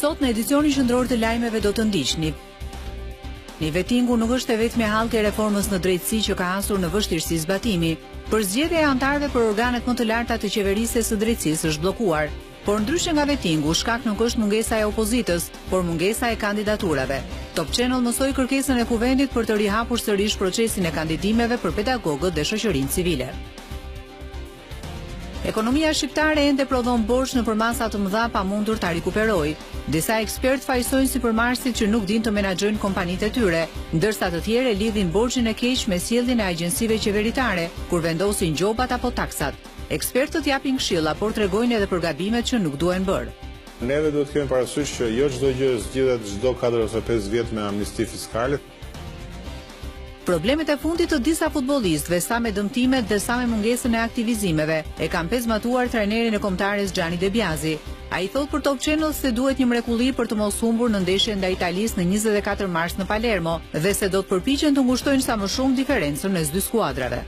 Sot në edicionin qendror të lajmeve do të ndiqni. Një vettingu nuk është e vetmi hallke e reformës në drejtësi që ka hasur në vështirësi zbatimi. Përzgjedhja e anëtarëve për organet më të larta të qeverisjes së drejtësisë është bllokuar. Por ndryshe nga vettingu, shkak nuk është mungesa e opozitës, por mungesa e kandidaturave. Top Channel mësoi kërkesën e kuvendit për të rihapur sërish procesin e kandidimeve për pedagogët dhe shoqërinë civile. Ekonomia shqiptare ende prodhon borxh nëpër masa të mëdha pa mundur ta rikuperojë. Disa ekspertë fajsojnë sipërmarrësit që nuk dinë të menaxhojnë kompanitë e tyre, ndërsa të tjerë lidhin borxhin e keq me sjelljen e agjencive qeveritare, kur vendosin gjobat apo taksat. Ekspertët japin këshilla, por tregojnë edhe për gabimet që nuk duhen bërë. Neve duhet kemi parasysh që jo çdo gjë zgjidhet çdo 4 ose 5 vjet me amnisti fiskale. Problemet e fundit të disa futbollistëve, sa me dëmtimet dhe sa me mungesën e aktivizimeve, e kanë pezmatuar trajnerin e kombëtares Gianni De Biasi. Ai thot për Top Channel se duhet një mrekulli për të mos humbur në ndeshjen ndaj Italisë në 24 mars në Palermo dhe se do të përpiqen të ngushtojnë sa më shumë diferencën mes dy skuadrave.